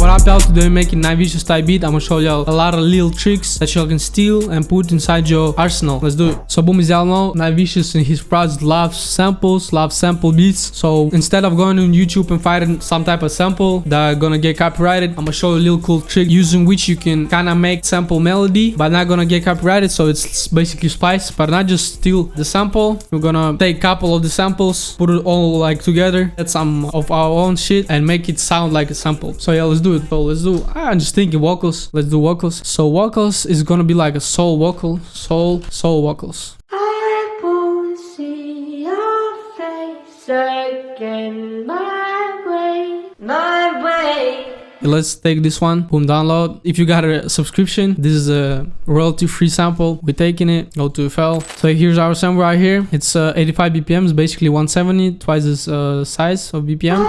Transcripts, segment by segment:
What up y'all, today I'm making 9 vicious type beat. I'm gonna show y'all a lot of little tricks that y'all can steal and put inside your arsenal. Let's do it. So boom, as y'all know, 9 vicious in his project loves samples, loves sample beats. So instead of going on YouTube and finding some type of sample that are gonna get copyrighted, I'm gonna show you a little cool trick using which you can kind of make sample melody but not gonna get copyrighted. So it's basically splice, but not just steal the sample. We're gonna take a couple of the samples, put it all like together, add some of our own shit and make it sound like a sample. So yeah, let's do it. So let's do, I'm just thinking vocals. Let's do vocals. So vocals is gonna be like a soul vocal, soul vocals. I won't see your face again, my way, my way. Let's take this one, boom, download. If you got a subscription, this is a royalty free sample. We're taking it, go to FL. So here's our sample right here. It's 85 BPMs, basically 170, twice this size of BPM.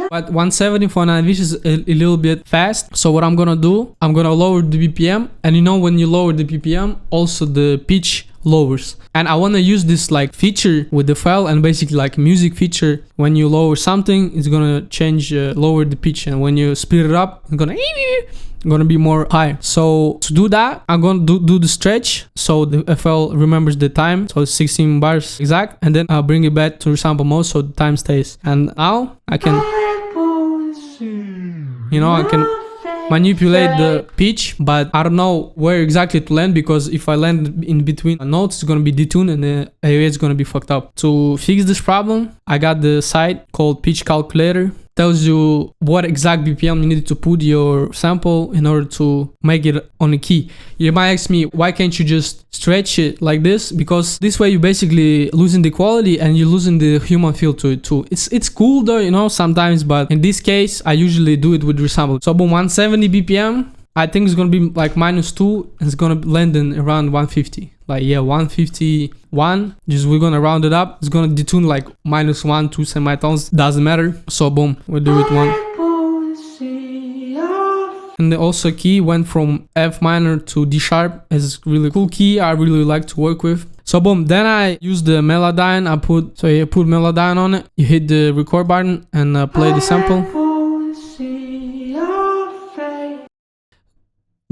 But 170 for 9 vicious is a little bit fast. So what I'm gonna do, I'm gonna lower the BPM. And you know, when you lower the BPM, also the pitch lowers. And I want to use this like feature with the file, and basically like music feature. When you lower something, it's gonna change, lower the pitch, and when you speed it up, it's gonna be more high. So to do that, I'm gonna do the stretch so the FL remembers the time, so it's 16 bars exact, and then I'll bring it back to sample mode so the time stays. And now I can, you know, I can manipulate the pitch, but I don't know where exactly to land, because if I land in between notes, it's gonna be detuned and the area is gonna be fucked up. To fix this problem, I got the site called Pitch Calculator. Tells you what exact BPM you need to put your sample in order to make it on a key. You might ask me, why can't you just stretch it like this? Because this way you're basically losing the quality and you're losing the human feel to it too. It's cool though, you know, sometimes, but in this case I usually do it with resample. So boom, 170 BPM, I think it's gonna be like -2, and it's gonna land in around 150. Like yeah, 151. Just we're gonna round it up. It's gonna detune like -1, 2 semitones, doesn't matter. So boom, we'll do it one. And the also key went from F minor to D sharp. It's really cool key I really like to work with. So boom, then I use the Melodies. You put Melodies on it. You hit the record button and play the sample.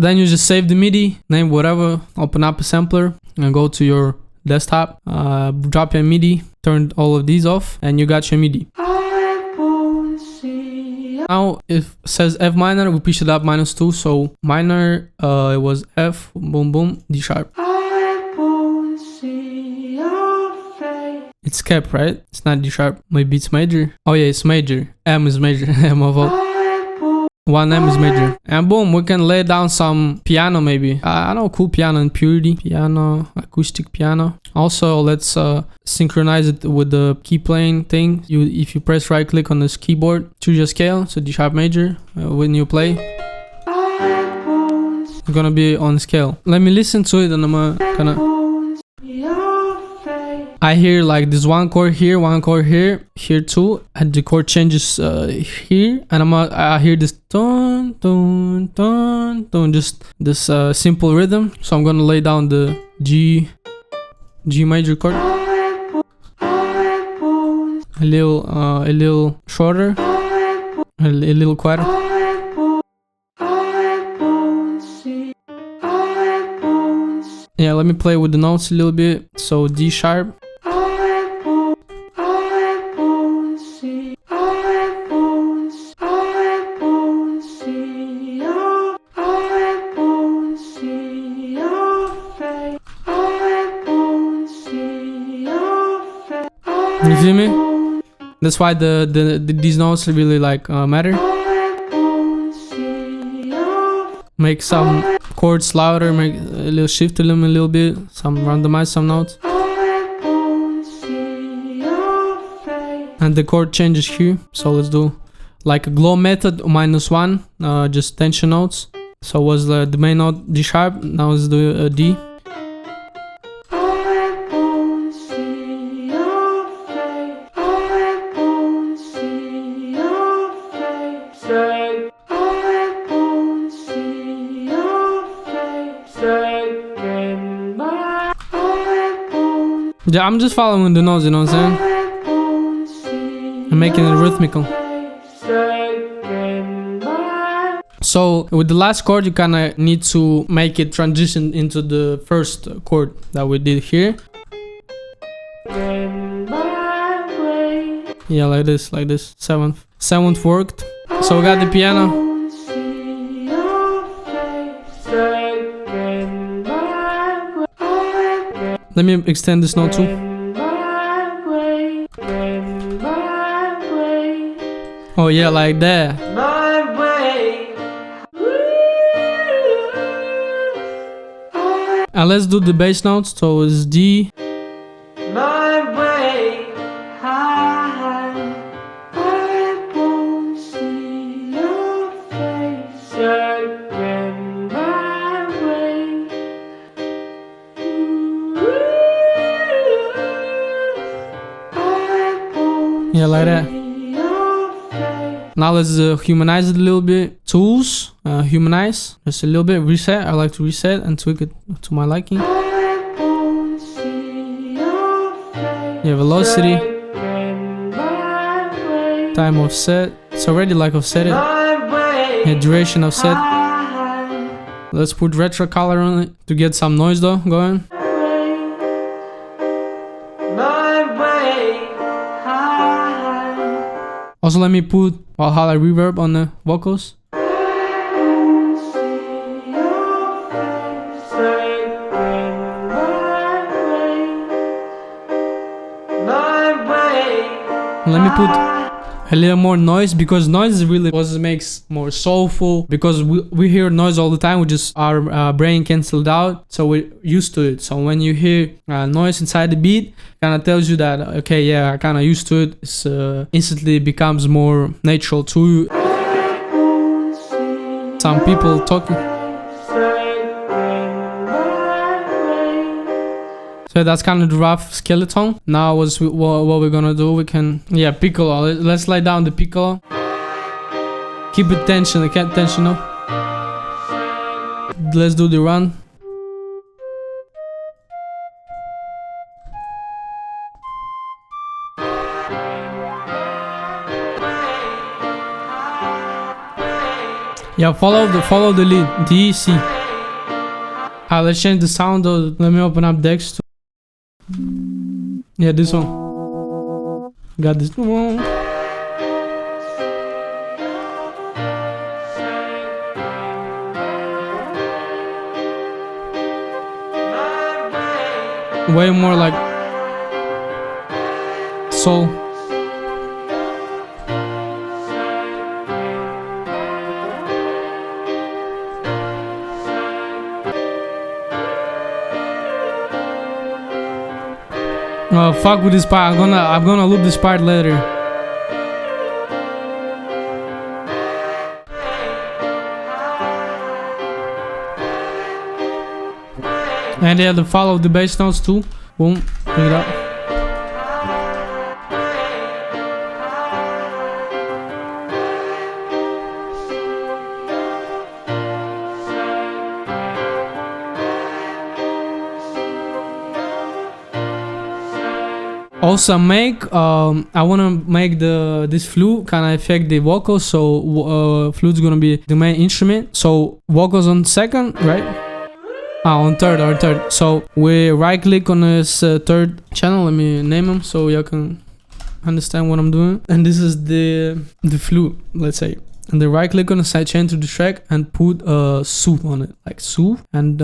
Then you just save the MIDI, name whatever, open up a sampler and go to your desktop, drop your MIDI, turn all of these off, and you got your MIDI. Now if it says F minor, we push it up -2, so minor, it was F, boom boom, D sharp. It's kept, right? It's not D sharp, maybe it's major. Oh yeah, it's major, M is major, M of all. 1M is major. And boom, we can lay down some piano maybe. I know, cool piano and purity. Piano, acoustic piano. Also, let's synchronize it with the key playing thing. If you press right click on this keyboard, choose your scale, so D sharp major. When you play, it's gonna be on scale. Let me listen to it and I'm gonna... I hear like this one chord here, one chord here, here too, and the chord changes here, and I hear this dun dun dun dun, just this simple rhythm. So I'm gonna lay down the G major chord, a little shorter, a little quieter. Yeah, let me play with the notes a little bit. So D sharp. You feel me? That's why these notes really like matter. Make some chords louder, make a little shift them a little bit, randomize some notes. And the chord changes here. So let's do like a glow method, -1, just tension notes. So was the main note D sharp, now let's do D. Yeah, I'm just following the notes, you know what I'm saying? I'm making it rhythmical. So with the last chord, you kind of need to make it transition into the first chord that we did here. Yeah, like this, like this. Seventh worked. So we got the piano. Let me extend this note too. Oh yeah, like that. And let's do the bass notes. So it's D. Yeah, like that. Now let's humanize it a little bit. Tools, humanize, just a little bit. Reset. I like to reset and tweak it to my liking. Yeah, velocity. Time offset. It's already like offset it. Yeah, duration offset. Let's put retro color on it to get some noise though going. Also, let me put Valhalla reverb on the vocals. Let me put a little more noise, because noise is really what makes more soulful, because we hear noise all the time. We just, our brain cancelled out, so we're used to it. So when you hear noise inside the beat, kind of tells you that, okay, yeah, I kind of used to it. It's instantly becomes more natural to you. Some people talking. So that's kind of the rough skeleton. Now what we're gonna do, we can, yeah, piccolo. Let's lay down the piccolo. Keep it tension, I can't tension up. Let's do the run. Yeah, follow the lead. D, C. Let's change the sound though. Let me open up Dex too. Yeah, this one. Got this one. Way more like soul. Fuck with this part. I'm gonna loop this part later. And yeah, to follow the bass notes too. Boom, bring it up. Also I wanna make this flute kind of affect the vocals, so flute's gonna be the main instrument. So vocals on second, right? On third. So we right click on this third channel. Let me name them so y'all can understand what I'm doing. And this is the flute, let's say. And then right click on the sidechain to the track and put soothe on it, like soothe, and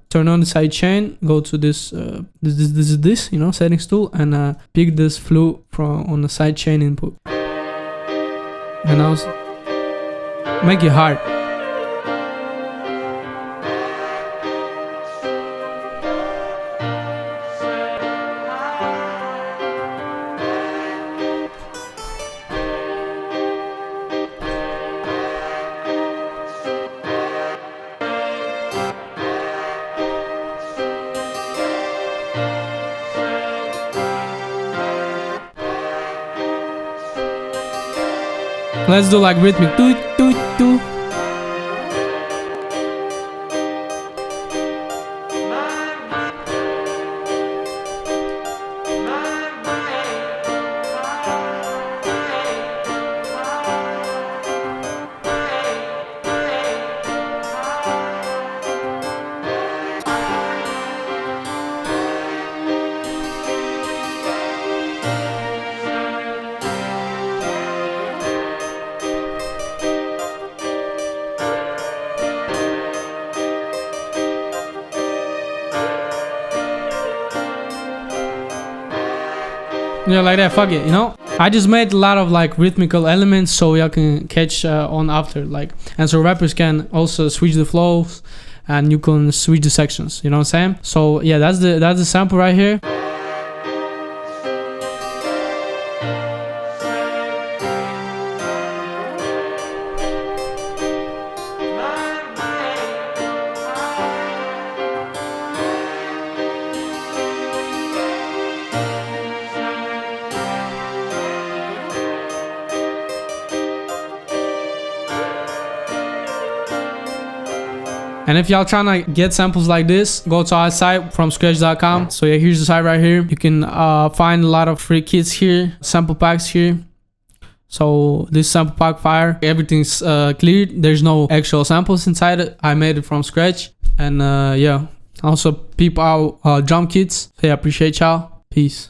turn on the sidechain. Go to this this you know, settings tool, and pick this flute from on the sidechain input. And now make it hard. Let's do like rhythmic. Toot, toot, toot. Yeah, like that, fuck it, you know. I just made a lot of like rhythmical elements so y'all can catch on after, like, and so rappers can also switch the flows and you can switch the sections, you know what I'm saying? So yeah, that's the sample right here. And if y'all trying to get samples like this, go to our site fromscratch.com. So yeah, here's the site right here. You can find a lot of free kits here, sample packs here. So this sample pack fire, everything's cleared. There's no actual samples inside it. I made it from scratch. And yeah, also peep out drum kits. So yeah, appreciate y'all. Peace.